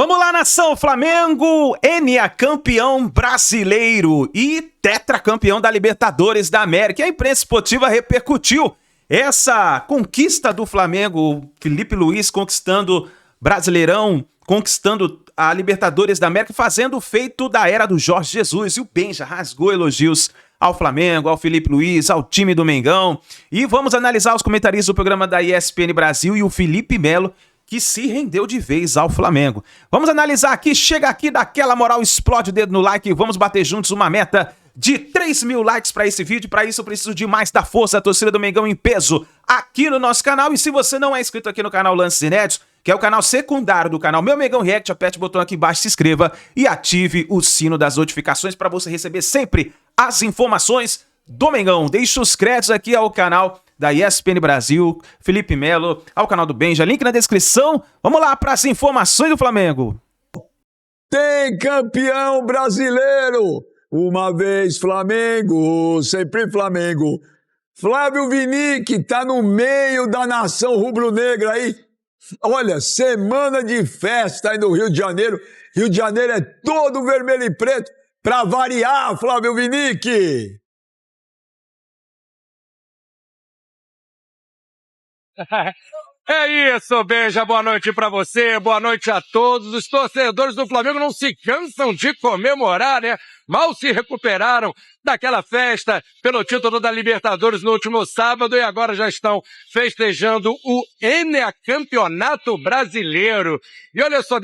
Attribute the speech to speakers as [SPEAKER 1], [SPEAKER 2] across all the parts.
[SPEAKER 1] Vamos lá, nação Flamengo, campeão brasileiro e tetracampeão da Libertadores da América. A imprensa esportiva repercutiu essa conquista do Flamengo, Felipe Luiz conquistando Brasileirão, conquistando a Libertadores da América, fazendo o feito da era do Jorge Jesus. E o Benja rasgou elogios ao Flamengo, ao Felipe Luiz, ao time do Mengão. E vamos analisar os comentários do programa da ESPN Brasil e o Felipe Melo, que se rendeu de vez ao Flamengo. Vamos analisar aqui, chega aqui, dá aquela moral, explode o dedo no like e vamos bater juntos uma meta de 3 mil likes para esse vídeo. Para isso eu preciso de mais da força da torcida do Mengão em peso aqui no nosso canal. E se você não é inscrito aqui no canal Lances Inéditos, que é o canal secundário do canal Meu Mengão React, aperte o botão aqui embaixo, se inscreva e ative o sino das notificações para você receber sempre as informações do Mengão. Deixe os créditos aqui ao canal da ESPN Brasil, Felipe Melo, ao canal do Benja, link na descrição. Vamos lá para as informações do Flamengo.
[SPEAKER 2] Tem campeão brasileiro! Uma vez Flamengo, sempre Flamengo. Flávio Vinick tá no meio da nação rubro-negra aí. Olha, semana de festa aí no Rio de Janeiro. Rio de Janeiro é todo vermelho e preto. Pra variar, Flávio Vinick!
[SPEAKER 3] É isso, Benja, boa noite pra você, boa noite a todos. Os torcedores do Flamengo não se cansam de comemorar, né? Mal se recuperaram daquela festa pelo título da Libertadores no último sábado e agora já estão festejando o Campeonato Brasileiro. E olha só,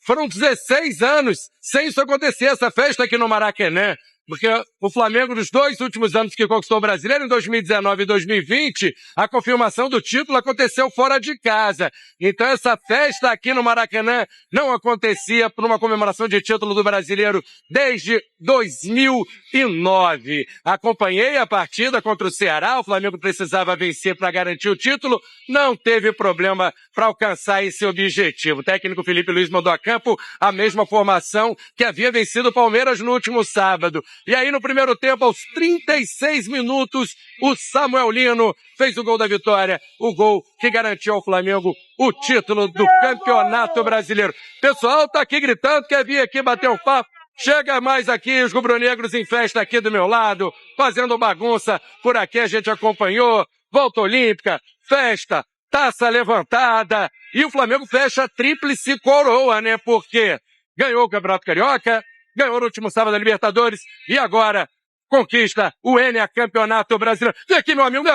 [SPEAKER 3] foram 16 anos sem isso acontecer, essa festa aqui no Maracanã. Porque o Flamengo, nos 2 últimos anos que conquistou o Brasileiro, em 2019 e 2020, a confirmação do título aconteceu fora de casa. Então essa festa aqui no Maracanã não acontecia por uma comemoração de título do Brasileiro desde 2009. Acompanhei a partida contra o Ceará, o Flamengo precisava vencer para garantir o título, não teve problema para alcançar esse objetivo. O técnico Felipe Luiz mandou a campo a mesma formação que havia vencido o Palmeiras no último sábado. E aí, no primeiro tempo, aos 36 minutos, o Samuel Lino fez o gol da vitória, o gol que garantiu ao Flamengo o título do Campeonato Brasileiro. Pessoal tá aqui gritando, quer vir aqui bater um papo? Chega mais aqui, os rubro-negros em festa aqui do meu lado, fazendo bagunça. Por aqui a gente acompanhou, volta olímpica, festa, taça levantada. E o Flamengo fecha a tríplice coroa, né? Porque ganhou o Campeonato Carioca, ganhou no último sábado a Libertadores e agora conquista o Campeonato Brasileiro. Vem aqui, meu amigo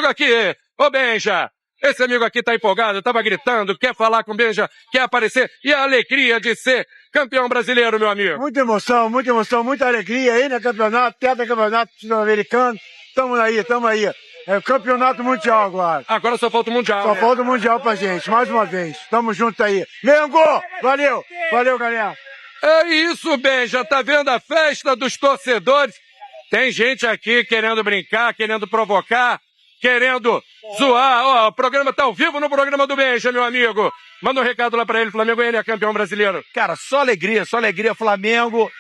[SPEAKER 3] aqui. Ô, Benja, esse amigo aqui tá empolgado, tava gritando, quer falar com o Benja, quer aparecer. E a alegria de ser campeão brasileiro, meu amigo.
[SPEAKER 4] Muita emoção, muita alegria aí, né? Campeonato, tetracampeonato sul-americano. Tamo aí. É o campeonato mundial agora.
[SPEAKER 3] Agora só falta o Mundial.
[SPEAKER 4] Só falta o Mundial pra gente, mais uma vez. Tamo junto aí. Mengo! Valeu, galera.
[SPEAKER 3] É isso, Benja, tá vendo a festa dos torcedores? Tem gente aqui querendo brincar, querendo provocar, querendo zoar. Ó, o programa tá ao vivo no programa do Benja, meu amigo. Manda um recado lá pra ele, Flamengo, ele é campeão brasileiro.
[SPEAKER 5] Cara, só alegria, Flamengo,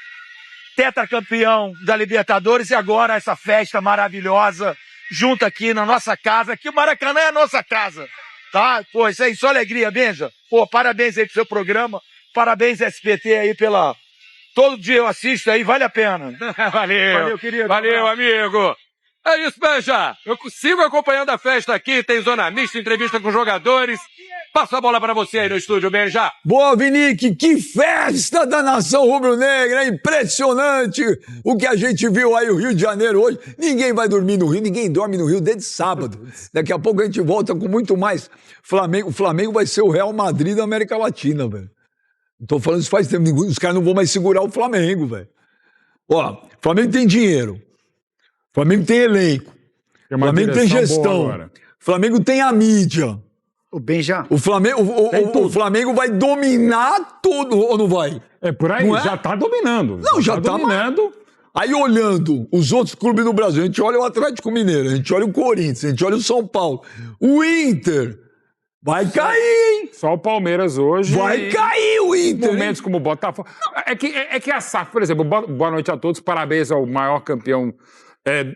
[SPEAKER 5] tetracampeão da Libertadores e agora essa festa maravilhosa, junto aqui na nossa casa, que o Maracanã é a nossa casa, tá? Pô, isso aí, só alegria, Benja. Pô, parabéns aí pro seu programa. Parabéns, SBT, aí pela... Todo dia eu assisto aí, vale a pena.
[SPEAKER 3] Valeu,
[SPEAKER 4] querido.
[SPEAKER 3] Valeu, amigo. É isso, Benja. Eu sigo acompanhando a festa aqui, tem zona mista, entrevista com jogadores. Passo a bola para você aí no estúdio, Benja.
[SPEAKER 2] Boa, Vinick, que festa da nação rubro-negra, é impressionante o que a gente viu aí no Rio de Janeiro hoje. Ninguém vai dormir no Rio, ninguém dorme no Rio desde sábado. Daqui a pouco a gente volta com muito mais Flamengo. O Flamengo vai ser o Real Madrid da América Latina, velho. Tô falando isso faz tempo, os caras não vão mais segurar o Flamengo, velho. Ó, o Flamengo tem dinheiro, o Flamengo tem elenco, o Flamengo tem gestão, o Flamengo tem a mídia.
[SPEAKER 4] O Benja.
[SPEAKER 2] O Flamengo vai dominar tudo, ou não vai?
[SPEAKER 6] É por aí,
[SPEAKER 2] não é?
[SPEAKER 6] já tá dominando.
[SPEAKER 2] Não, já tá
[SPEAKER 6] dominando.
[SPEAKER 2] Aí olhando os outros clubes do Brasil, a gente olha o Atlético Mineiro, a gente olha o Corinthians, a gente olha o São Paulo, o Inter... Vai cair, hein?
[SPEAKER 6] Só o Palmeiras hoje.
[SPEAKER 2] Vai cair o Inter.
[SPEAKER 6] Momentos como o Botafogo. É que a SAF, por exemplo, boa noite a todos, parabéns ao maior campeão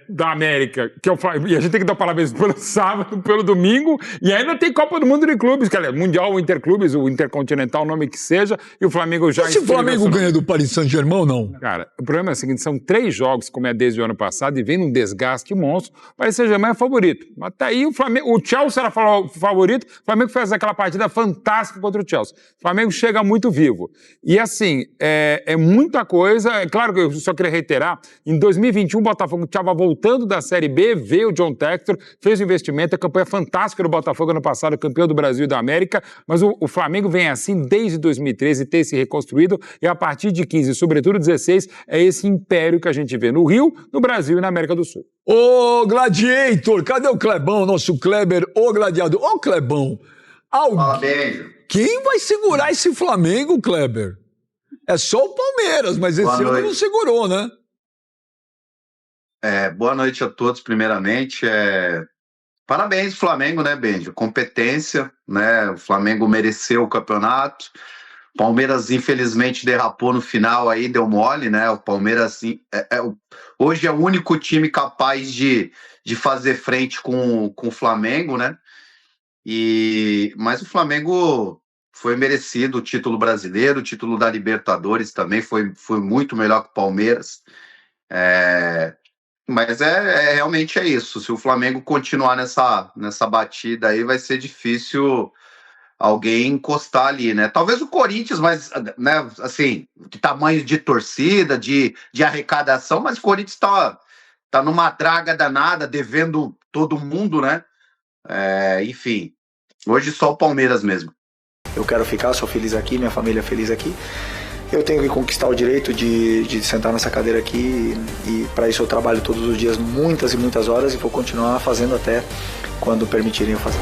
[SPEAKER 6] da América, que é o Flamengo, e a gente tem que dar parabéns pelo sábado, pelo domingo, e ainda tem Copa do Mundo de Clubes, que é Mundial, o Interclubes, o Intercontinental, o nome que seja, e o Flamengo já...
[SPEAKER 2] Se o Flamengo ganha do Paris Saint-Germain ou não?
[SPEAKER 6] Cara, o problema é o seguinte, são 3 jogos, como é desde o ano passado, e vem num desgaste monstro, o Paris Saint-Germain é favorito. Mas tá aí o Flamengo, o Chelsea era favorito, o Flamengo fez aquela partida fantástica contra o Chelsea. O Flamengo chega muito vivo. E assim, é muita coisa, é claro que eu só queria reiterar, em 2021 o Botafogo estava voltando da Série B, veio o John Textor, fez o investimento, a campanha fantástica do Botafogo ano passado, campeão do Brasil e da América, mas o Flamengo vem assim desde 2013, ter se reconstruído, e a partir de 15, sobretudo 16, é esse império que a gente vê no Rio, no Brasil e na América do Sul.
[SPEAKER 2] Ô, Gladiator, cadê o Clebão, nosso Kleber, o gladiador? Ô, Clebão,
[SPEAKER 7] Fala, beijo.
[SPEAKER 2] quem vai segurar esse Flamengo, Kleber? É só o Palmeiras, mas esse ano não segurou, né?
[SPEAKER 7] Boa noite a todos, primeiramente. Parabéns, Flamengo, né, Benjo? Competência, né? O Flamengo mereceu o campeonato. O Palmeiras, infelizmente, derrapou no final aí, deu mole, né? O Palmeiras hoje é o único time capaz de fazer frente com o Flamengo, né? Mas o Flamengo foi merecido o título brasileiro, o título da Libertadores também foi muito melhor que o Palmeiras. Mas realmente é isso. Se o Flamengo continuar nessa batida aí, vai ser difícil alguém encostar ali, né? Talvez o Corinthians, mas, né, assim, de tamanho de torcida, de arrecadação, mas o Corinthians tá numa draga danada, devendo todo mundo, né? Enfim, hoje só o Palmeiras mesmo.
[SPEAKER 8] Eu quero ficar, sou feliz aqui, minha família é feliz aqui. Eu tenho que conquistar o direito de sentar nessa cadeira aqui e para isso eu trabalho todos os dias, muitas e muitas horas, e vou continuar fazendo até quando permitirem eu fazer.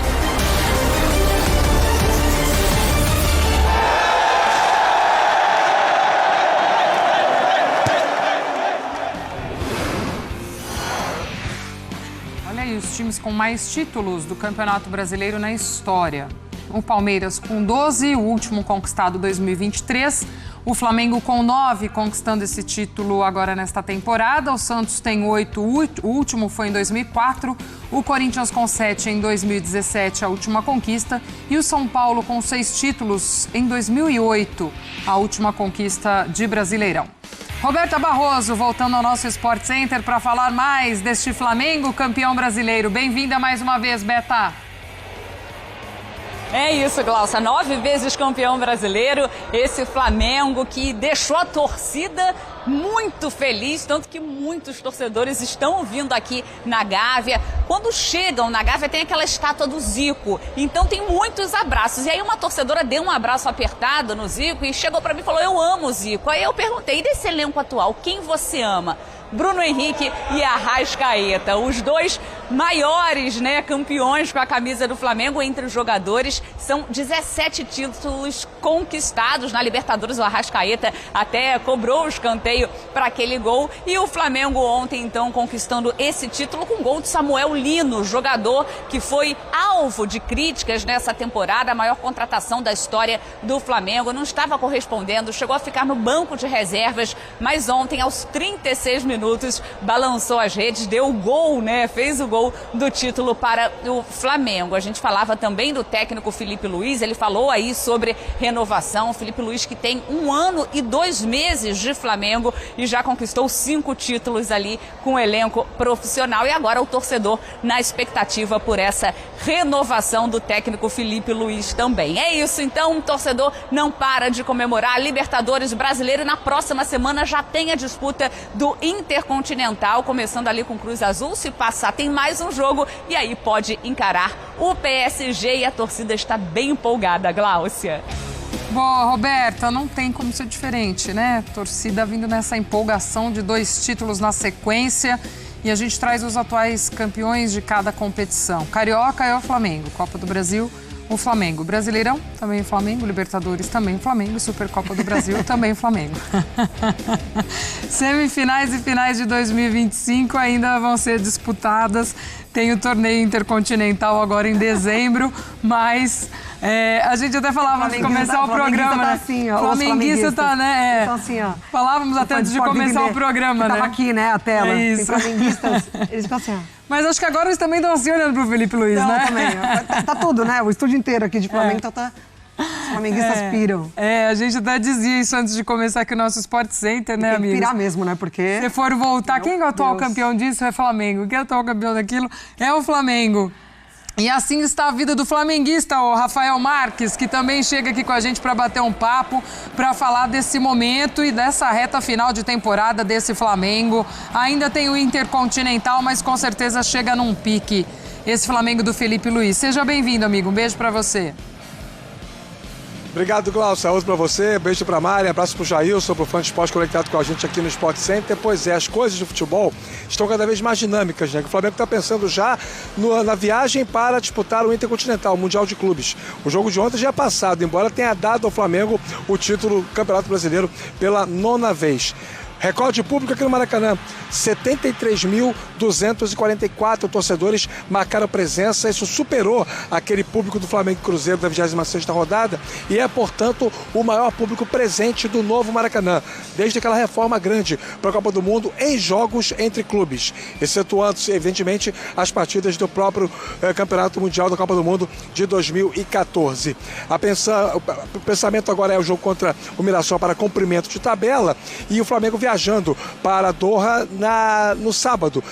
[SPEAKER 9] Olha aí, os times com mais títulos do Campeonato Brasileiro na história. O Palmeiras com 12, o último conquistado 2023. O Flamengo com 9, conquistando esse título agora nesta temporada. O Santos tem 8, o último foi em 2004. O Corinthians com 7 em 2017, a última conquista. E o São Paulo com 6 títulos em 2008, a última conquista de Brasileirão. Roberta Barroso, voltando ao nosso Sport Center para falar mais deste Flamengo campeão brasileiro. Bem-vinda mais uma vez, Beta.
[SPEAKER 10] É isso, Glaucia, 9 vezes campeão brasileiro, esse Flamengo que deixou a torcida muito feliz, tanto que muitos torcedores estão vindo aqui na Gávea. Quando chegam na Gávea tem aquela estátua do Zico, então tem muitos abraços. E aí uma torcedora deu um abraço apertado no Zico e chegou para mim e falou: eu amo o Zico. Aí eu perguntei: e desse elenco atual, quem você ama? Bruno Henrique e Arrascaeta, os dois maiores, né, campeões com a camisa do Flamengo entre os jogadores. São 17 títulos conquistados na Libertadores. O Arrascaeta até cobrou o escanteio para aquele gol. E o Flamengo ontem, então, conquistando esse título com gol de Samuel Lino, jogador que foi alvo de críticas nessa temporada, a maior contratação da história do Flamengo. Não estava correspondendo, chegou a ficar no banco de reservas, mas ontem, aos 36 minutos, balançou as redes, deu o gol, né? Fez o gol do título para o Flamengo. A gente falava também do técnico Felipe Luiz, ele falou aí sobre renovação. Felipe Luiz, que tem 1 ano e 2 meses de Flamengo e já conquistou 5 títulos ali com o elenco profissional. E agora o torcedor na expectativa por essa renovação do técnico Felipe Luiz também. É isso, então, o torcedor não para de comemorar a Libertadores brasileira. Na próxima semana já tem a disputa do Intercontinental, começando ali com Cruz Azul. Se passar, tem mais um jogo e aí pode encarar o PSG, e a torcida está bem empolgada, Gláucia.
[SPEAKER 9] Bom, Roberta, não tem como ser diferente, né? Torcida vindo nessa empolgação de 2 títulos na sequência, e a gente traz os atuais campeões de cada competição. Carioca é o Flamengo, Copa do Brasil, o Flamengo. Brasileirão, também o Flamengo. Libertadores, também o Flamengo. Supercopa do Brasil, também o Flamengo. Semifinais e finais de 2025 ainda vão ser disputadas tem o torneio intercontinental agora em dezembro, mas a gente até falava antes de começar o programa, né?
[SPEAKER 11] Assim, ó,
[SPEAKER 9] flamenguista tá, né?
[SPEAKER 11] Então, assim, ó.
[SPEAKER 9] Falávamos até antes de começar o programa, né?
[SPEAKER 11] Tava aqui, né, a tela.
[SPEAKER 9] É isso.
[SPEAKER 11] Tem flamenguistas, eles ficam assim, ó.
[SPEAKER 9] Mas acho que agora eles também estão assim olhando pro Felipe Luiz,
[SPEAKER 11] Não,
[SPEAKER 9] né?
[SPEAKER 11] também. Tá tudo, né? O estúdio inteiro aqui de Flamengo, então tá... Os flamenguistas piram.
[SPEAKER 9] A gente até dizia isso antes de começar aqui o nosso Sport Center, né, amigo?
[SPEAKER 11] Tem que pirar mesmo, né? Porque...
[SPEAKER 9] Se for voltar, quem é o atual campeão disso é Flamengo. Quem é o atual campeão daquilo é o Flamengo. E assim está a vida do flamenguista, o Rafael Marques, que também chega aqui com a gente para bater um papo, para falar desse momento e dessa reta final de temporada desse Flamengo. Ainda tem o Intercontinental, mas com certeza chega num pique esse Flamengo do Felipe Luiz. Seja bem-vindo, amigo. Um beijo para você.
[SPEAKER 12] Obrigado, Glaucio. Saúde pra você, beijo pra Mari, abraço pro Jailson, pro fã de esporte conectado com a gente aqui no Sport Center. Pois é, as coisas do futebol estão cada vez mais dinâmicas, né? O Flamengo tá pensando já na viagem para disputar o Intercontinental, o Mundial de Clubes. O jogo de ontem já é passado, embora tenha dado ao Flamengo o título do Campeonato Brasileiro pela 9ª vez. Recorde público aqui no Maracanã, 73.244 torcedores marcaram presença, isso superou aquele público do Flamengo e Cruzeiro da 26ª rodada e é, portanto, o maior público presente do novo Maracanã, desde aquela reforma grande para a Copa do Mundo em jogos entre clubes, excetuando-se, evidentemente, as partidas do próprio Campeonato Mundial da Copa do Mundo de 2014. O pensamento agora é o jogo contra o Mirassol para cumprimento de tabela e o Flamengo viajando para Doha no sábado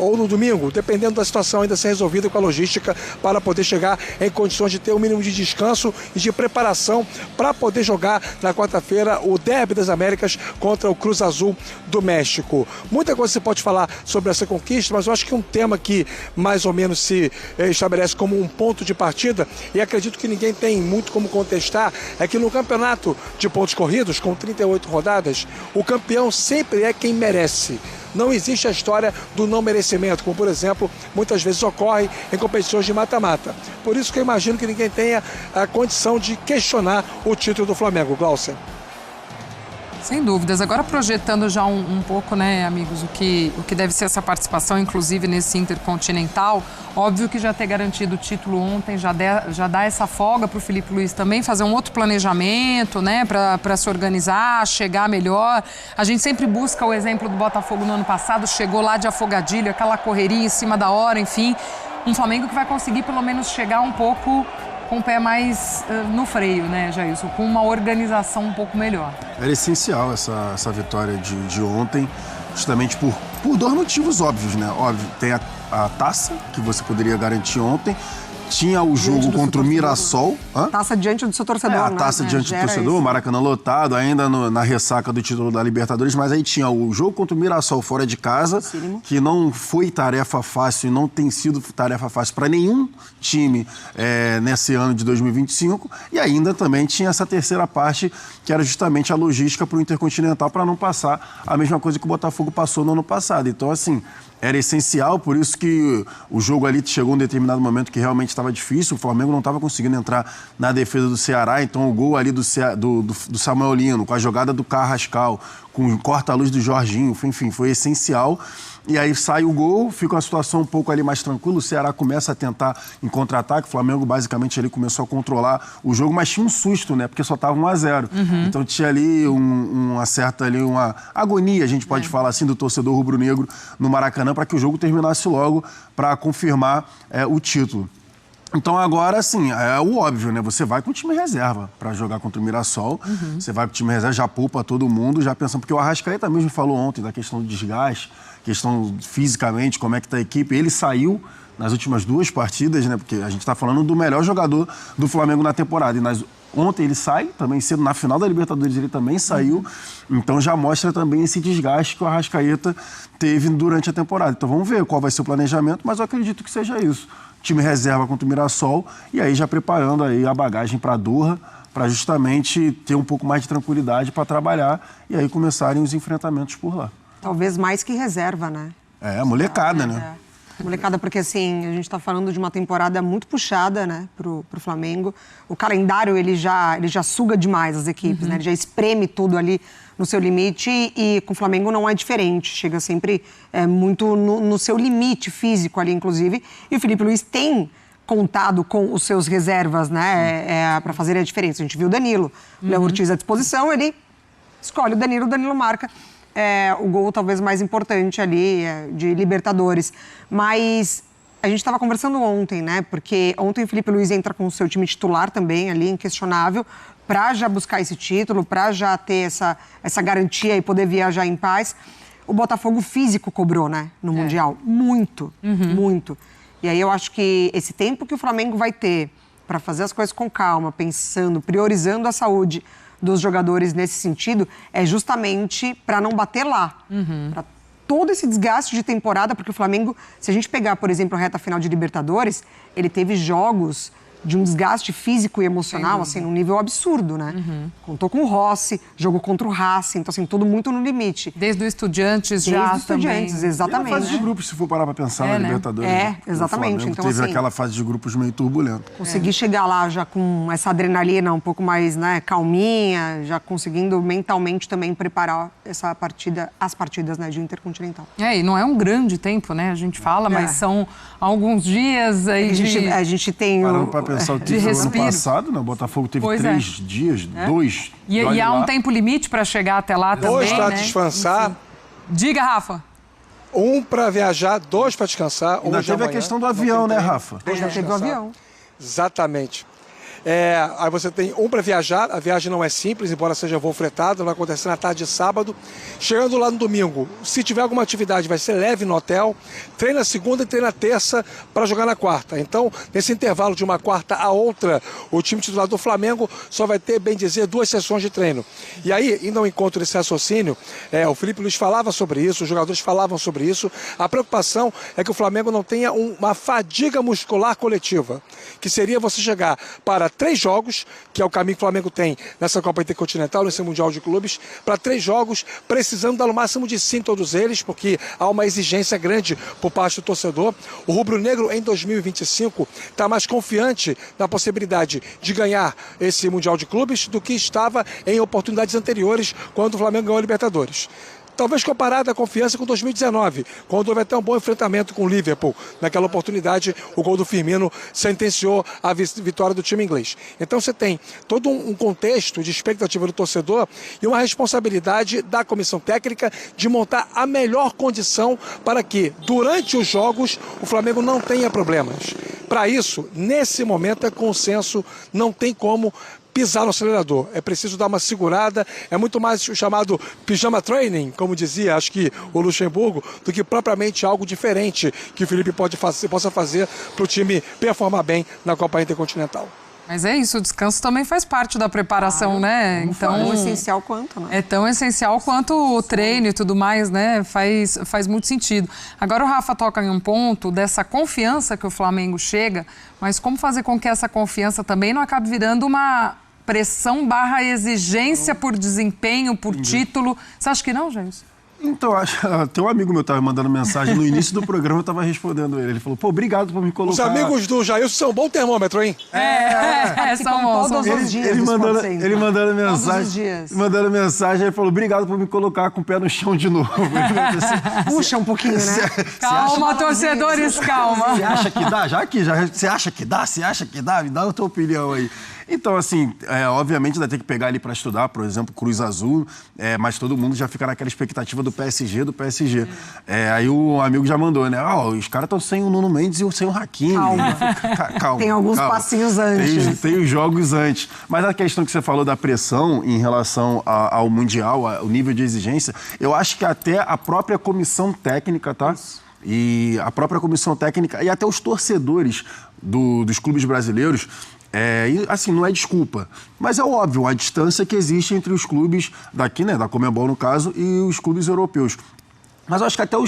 [SPEAKER 12] ou no domingo, dependendo da situação ainda ser resolvida com a logística, para poder chegar em condições de ter um mínimo de descanso e de preparação para poder jogar na quarta-feira o Derby das Américas contra o Cruz Azul do México. Muita coisa você pode falar sobre essa conquista, mas eu acho que um tema que mais ou menos se estabelece como um ponto de partida, e acredito que ninguém tem muito como contestar, é que no campeonato de pontos corridos, com 38 rodadas, o campeão sempre é quem merece. Não existe a história do não merecimento, como, por exemplo, muitas vezes ocorre em competições de mata-mata. Por isso que eu imagino que ninguém tenha a condição de questionar o título do Flamengo, Glaucio.
[SPEAKER 9] Sem dúvidas. Agora projetando já um pouco, né, amigos, o que deve ser essa participação, inclusive nesse Intercontinental. Óbvio que já ter garantido o título ontem já dá essa folga para o Felipe Luiz também fazer um outro planejamento, né, para se organizar, chegar melhor. A gente sempre busca o exemplo do Botafogo no ano passado, chegou lá de afogadilho, aquela correria em cima da hora, enfim. Um Flamengo que vai conseguir pelo menos chegar um pouco com o pé mais no freio, né, Jailson? Com uma organização um pouco melhor.
[SPEAKER 13] Era essencial essa vitória de ontem, justamente por dois motivos óbvios, né? Óbvio, tem a taça, que você poderia garantir ontem, tinha o jogo contra o Mirassol.
[SPEAKER 11] Taça diante do seu torcedor,
[SPEAKER 13] a taça diante do torcedor, Maracanã lotado, ainda na ressaca do título da Libertadores, mas aí tinha o jogo contra o Mirassol fora de casa, que não foi tarefa fácil e não tem sido tarefa fácil para nenhum time nesse ano de 2025, e ainda também tinha essa terceira parte, que era justamente a logística para o Intercontinental, para não passar a mesma coisa que o Botafogo passou no ano passado. Então, assim, era essencial, por isso que o jogo ali chegou em um determinado momento que realmente estava difícil, o Flamengo não estava conseguindo entrar na defesa do Ceará, então o gol ali do Samuel Lino, com a jogada do Carrascal, com o corta-luz do Jorginho, enfim, foi essencial. E aí sai o gol, fica uma situação um pouco ali mais tranquila, o Ceará começa a tentar em contra-ataque, o Flamengo basicamente ali começou a controlar o jogo, mas tinha um susto, né, porque só estava 1-0. Então tinha ali uma certa uma agonia, a gente pode falar assim, do torcedor rubro-negro no Maracanã, para que o jogo terminasse logo, para confirmar o título. Então agora, assim, é o óbvio, né? Você vai com o time reserva para jogar contra o Mirassol. Você vai com o time reserva, já poupa todo mundo, já pensando... Porque o Arrascaeta mesmo falou ontem da questão do desgaste, questão fisicamente, como é que tá a equipe. Ele saiu nas últimas 2 partidas, né? Porque a gente tá falando do melhor jogador do Flamengo na temporada. E ontem ele sai, também cedo, na final da Libertadores ele também saiu. Então já mostra também esse desgaste que o Arrascaeta teve durante a temporada. Então vamos ver qual vai ser o planejamento, mas eu acredito que seja isso. Time reserva contra o Mirassol, e aí já preparando aí a bagagem para Doha, para justamente ter um pouco mais de tranquilidade para trabalhar e aí começarem os enfrentamentos por lá.
[SPEAKER 11] Talvez mais que reserva, né?
[SPEAKER 13] Molecada, né?
[SPEAKER 11] Molecada, porque assim, a gente tá falando de uma temporada muito puxada, né, pro Flamengo. O calendário, ele já suga demais as equipes, né? Ele já espreme tudo ali no seu limite e com o Flamengo não é diferente. Chega sempre muito no seu limite físico ali, inclusive. E o Felipe Luiz tem contado com os seus reservas, né, para fazer a diferença. A gente viu o Danilo, o Léo Ortiz à disposição, ele escolhe o Danilo marca o gol talvez mais importante ali de Libertadores. Mas a gente estava conversando ontem, né, porque ontem o Felipe Luiz entra com o seu time titular também ali, inquestionável, para já buscar esse título, para já ter essa garantia e poder viajar em paz. O Botafogo físico cobrou, né, no Mundial. Muito, muito. E aí eu acho que esse tempo que o Flamengo vai ter para fazer as coisas com calma, pensando, priorizando a saúde dos jogadores nesse sentido, é justamente para não bater lá. Para todo esse desgaste de temporada, porque o Flamengo, se a gente pegar, por exemplo, a reta final de Libertadores, ele teve jogos de um desgaste físico e emocional, assim, num nível absurdo, né? Contou com o Rossi, jogou contra o Racing, então, assim, tudo muito no limite.
[SPEAKER 9] Desde o Estudiantes já
[SPEAKER 11] Desde o Estudiantes,
[SPEAKER 9] também.
[SPEAKER 11] exatamente.
[SPEAKER 13] E a fase de grupos, se for parar pra pensar na Libertadores.
[SPEAKER 11] Exatamente. Então,
[SPEAKER 13] teve
[SPEAKER 11] assim,
[SPEAKER 13] aquela fase de grupos meio turbulenta.
[SPEAKER 11] Conseguir chegar lá já com essa adrenalina um pouco mais, né, calminha, já conseguindo mentalmente também preparar essa partida, as partidas, né, de Intercontinental.
[SPEAKER 9] E não é um grande tempo, né? A gente fala, mas são alguns dias aí
[SPEAKER 11] a gente tem
[SPEAKER 13] Parando pra pensar o que foi ano passado, né? O Botafogo teve 3 dias, 2.
[SPEAKER 9] E há um tempo limite para chegar até lá também,
[SPEAKER 12] 2 para
[SPEAKER 9] né?
[SPEAKER 12] descansar.
[SPEAKER 9] Enfim. Diga, Rafa.
[SPEAKER 12] 1 para viajar, 2 para descansar.
[SPEAKER 13] Ainda teve a questão do avião, né, Rafa?
[SPEAKER 11] Já teve o avião.
[SPEAKER 12] Exatamente. Aí você tem 1 para viajar, a viagem não é simples, embora seja voo fretado, vai acontecer na tarde de sábado. Chegando lá no domingo, se tiver alguma atividade, vai ser leve no hotel, treina segunda e treina terça para jogar na quarta. Então, nesse intervalo de uma quarta a outra, o time titular do Flamengo só vai ter, bem dizer, 2 sessões de treino. E aí, indo ao encontro desse raciocínio, o Felipe Luiz falava sobre isso, os jogadores falavam sobre isso. A preocupação é que o Flamengo não tenha uma fadiga muscular coletiva, que seria você chegar para 3 jogos, que é o caminho que o Flamengo tem nessa Copa Intercontinental, nesse Mundial de Clubes, para 3 jogos, precisando dar no máximo de 5 todos eles, porque há uma exigência grande por parte do torcedor. O rubro-negro em 2025 está mais confiante na possibilidade de ganhar esse Mundial de Clubes do que estava em oportunidades anteriores, quando o Flamengo ganhou a Libertadores. Talvez comparada a confiança com 2019, quando houve até um bom enfrentamento com o Liverpool. Naquela oportunidade, o gol do Firmino sentenciou a vitória do time inglês. Então você tem todo um contexto de expectativa do torcedor e uma responsabilidade da comissão técnica de montar a melhor condição para que, durante os jogos, o Flamengo não tenha problemas. Para isso, nesse momento, é consenso, não tem como pisar no acelerador. É preciso dar uma segurada, é muito mais o chamado pijama training, como dizia, acho que o Luxemburgo, do que propriamente algo diferente que o Felipe possa fazer para o time performar bem na Copa Intercontinental.
[SPEAKER 9] Mas é isso, o descanso também faz parte da preparação, né? Então,
[SPEAKER 11] tão essencial quanto, né?
[SPEAKER 9] É tão essencial quanto o treino e tudo mais, né? Faz muito sentido. Agora o Rafa toca em um ponto dessa confiança que o Flamengo chega, mas como fazer com que essa confiança também não acabe virando uma pressão / exigência por desempenho, por título. Você acha que não, James?
[SPEAKER 13] Então, tem um amigo meu que estava mandando mensagem no início do programa, eu estava respondendo ele. Ele falou, pô, obrigado por me colocar...
[SPEAKER 12] Os amigos do Jailson são um bom termômetro, hein?
[SPEAKER 11] São todos os dias.
[SPEAKER 13] Ele mandando mensagem, ele falou, obrigado por me colocar com o pé no chão de novo.
[SPEAKER 11] Puxa um pouquinho, né?
[SPEAKER 9] Calma, torcedores, calma.
[SPEAKER 13] Você acha que dá? Você acha que dá? Você acha que dá? Me dá a tua opinião aí. Então, assim, obviamente vai ter que pegar ele para estudar, por exemplo, Cruz Azul, mas todo mundo já fica naquela expectativa do PSG. Aí o amigo já mandou, né? Os caras estão sem o Nuno Mendes e sem o Hakimi.
[SPEAKER 11] Calma. Tem alguns passinhos antes.
[SPEAKER 13] Tem os jogos antes. Mas a questão que você falou da pressão em relação ao Mundial, ao nível de exigência, eu acho que até a própria comissão técnica, tá? E a própria comissão técnica e até os torcedores dos clubes brasileiros, assim, não é desculpa, mas é óbvio a distância que existe entre os clubes daqui, né, da Conmebol no caso, e os clubes europeus. Mas eu acho que até a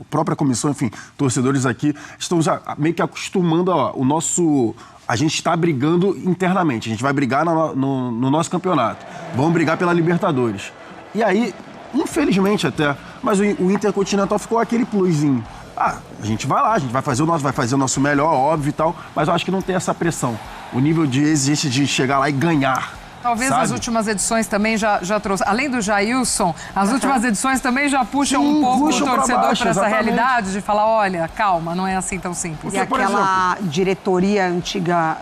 [SPEAKER 13] própria comissão, enfim, torcedores aqui, estão já meio que acostumando o nosso... A gente está brigando internamente, a gente vai brigar no nosso campeonato, vamos brigar pela Libertadores. E aí, infelizmente até, mas o Intercontinental ficou aquele plusinho. a gente vai lá, a gente vai fazer o nosso melhor, óbvio e tal, mas eu acho que não tem essa pressão. O nível de exigência de chegar lá e ganhar.
[SPEAKER 9] Talvez
[SPEAKER 13] sabe?
[SPEAKER 9] as últimas edições também já trouxe. Além do Jailson, as últimas edições também já puxam um pouco o torcedor para essa realidade de falar, olha, calma, não é assim tão simples.
[SPEAKER 11] E aquela diretoria antiga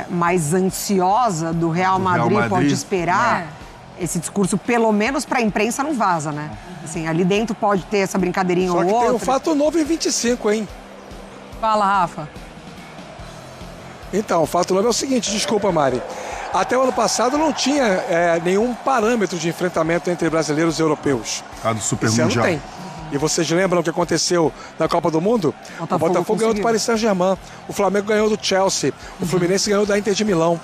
[SPEAKER 11] mais ansiosa do Real Madrid pode esperar. Esse discurso, pelo menos para a imprensa, não vaza, né? Assim, ali dentro pode ter essa brincadeirinha ou outra.
[SPEAKER 12] Só que tem um fato novo em 25, hein?
[SPEAKER 9] Fala, Rafa.
[SPEAKER 12] Então, o fato novo é o seguinte, desculpa, Mari. Até o ano passado não tinha nenhum parâmetro de enfrentamento entre brasileiros e europeus.
[SPEAKER 13] Do Super
[SPEAKER 12] Esse
[SPEAKER 13] Mundial.
[SPEAKER 12] ano tem. E vocês lembram o que aconteceu na Copa do Mundo? O Botafogo ganhou do Paris Saint-Germain, o Flamengo ganhou do Chelsea, o Fluminense ganhou da Inter de Milão.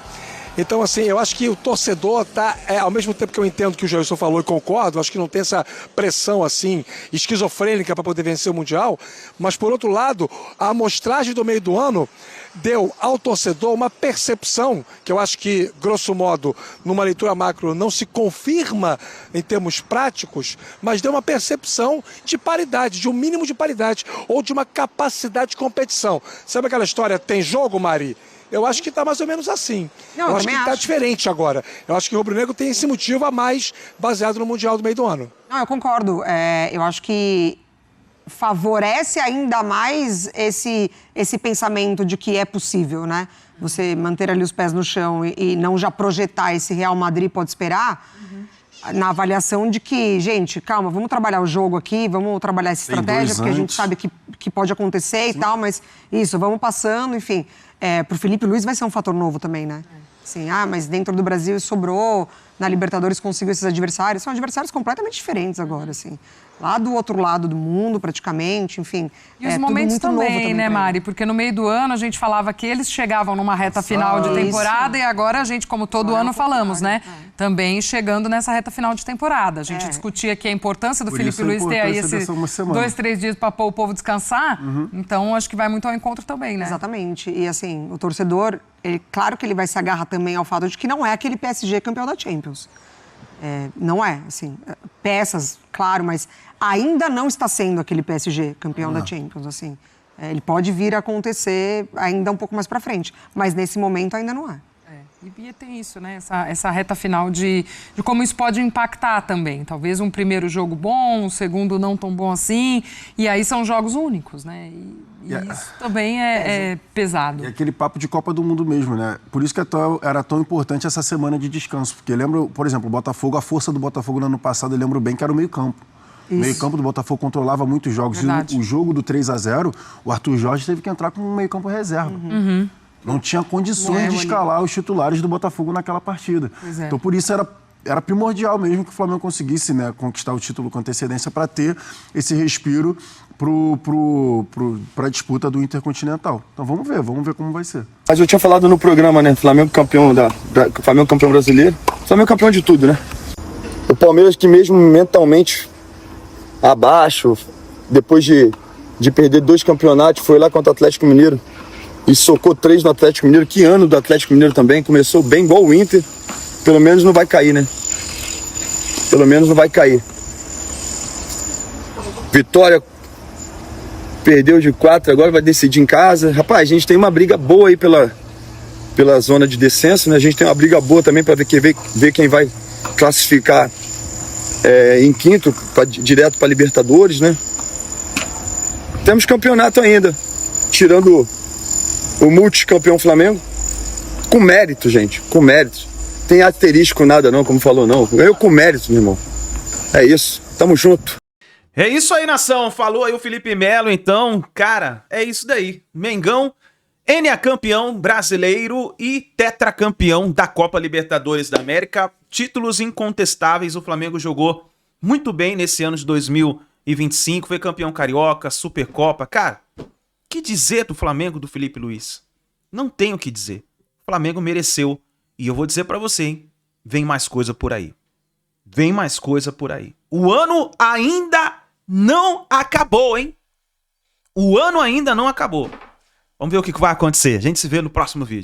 [SPEAKER 12] Então, assim, eu acho que o torcedor tá, ao mesmo tempo que eu entendo o que o Jailson falou e concordo, acho que não tem essa pressão, assim, esquizofrênica para poder vencer o Mundial, mas, por outro lado, a amostragem do meio do ano deu ao torcedor uma percepção, que eu acho que, grosso modo, numa leitura macro, não se confirma em termos práticos, mas deu uma percepção de paridade, de um mínimo de paridade, ou de uma capacidade de competição. Sabe aquela história, tem jogo, Mari? Eu acho que está mais ou menos assim. Eu acho que está diferente agora. Eu acho que o Rubro Negro tem esse motivo a mais baseado no Mundial do meio do ano.
[SPEAKER 11] Não, eu concordo. Eu acho que favorece ainda mais esse pensamento de que é possível, né? Você manter ali os pés no chão e não já projetar esse Real Madrid pode esperar. Na avaliação de que, gente, calma, vamos trabalhar o jogo aqui, vamos trabalhar essa estratégia, porque a gente sabe que pode acontecer e tal, mas isso, vamos passando, enfim. Pro Felipe Luiz vai ser um fator novo também, né? Assim, mas dentro do Brasil sobrou, na Libertadores conseguiu esses adversários, são adversários completamente diferentes agora, assim. Lá do outro lado do mundo, praticamente, enfim.
[SPEAKER 9] E os momentos também, né, Mari? Porque no meio do ano a gente falava que eles chegavam numa reta final de temporada e agora a gente, como todo ano falamos, né? Também chegando nessa reta final de temporada. A gente discutia aqui a importância do Felipe Luiz ter aí esses 2, 3 dias para pôr o povo descansar. Então, acho que vai muito ao encontro também, né?
[SPEAKER 11] Exatamente. E assim, o torcedor, claro que ele vai se agarrar também ao fato de que não é aquele PSG campeão da Champions. Não é, assim, peças, claro, mas ainda não está sendo aquele PSG campeão da Champions, assim. Ele pode vir a acontecer ainda um pouco mais para frente, mas nesse momento ainda não é.
[SPEAKER 9] E tem isso, né? Essa reta final de como isso pode impactar também. Talvez um primeiro jogo bom, um segundo não tão bom assim, e aí são jogos únicos, né? E isso também é pesado.
[SPEAKER 13] E aquele papo de Copa do Mundo mesmo, né? Por isso que era tão importante essa semana de descanso. Porque lembro, por exemplo, o Botafogo, a força do Botafogo no ano passado, eu lembro bem que era o meio-campo. O meio-campo do Botafogo controlava muitos jogos. E o jogo do 3-0, o Arthur Jorge teve que entrar com um meio-campo reserva. Não tinha condições de escalar os titulares do Botafogo naquela partida. Então, por isso, era primordial mesmo que o Flamengo conseguisse, né, conquistar o título com antecedência para ter esse respiro para a disputa do Intercontinental. Então, vamos ver como vai ser.
[SPEAKER 14] Mas eu tinha falado no programa, né, Flamengo campeão Flamengo campeão brasileiro, Flamengo campeão de tudo, né? O Palmeiras que mesmo mentalmente abaixo, depois de perder 2 campeonatos, foi lá contra o Atlético Mineiro e socou 3 no Atlético Mineiro. Que ano do Atlético Mineiro também, começou bem, igual o Inter. Pelo menos não vai cair, né? Pelo menos não vai cair. Vitória perdeu de 4, agora vai decidir em casa. Rapaz, a gente tem uma briga boa aí pela zona de descenso, né? A gente tem uma briga boa também para ver quem vai classificar em quinto, direto para Libertadores, né? Temos campeonato ainda, tirando o multicampeão Flamengo, com mérito, gente, com mérito. Tem asterisco nada não, como falou não. Eu com mérito, meu irmão. É isso, tamo junto.
[SPEAKER 1] É isso aí, nação. Falou aí o Felipe Melo, então, cara, é isso daí. Mengão, campeão brasileiro e tetracampeão da Copa Libertadores da América. Títulos incontestáveis, o Flamengo jogou muito bem nesse ano de 2025, foi campeão carioca, Supercopa. Cara, que dizer do Flamengo do Felipe Luiz? Não tenho o que dizer. O Flamengo mereceu. E eu vou dizer pra você, hein? Vem mais coisa por aí. Vem mais coisa por aí. O ano ainda não acabou, hein? O ano ainda não acabou. Vamos ver o que vai acontecer. A gente se vê no próximo vídeo.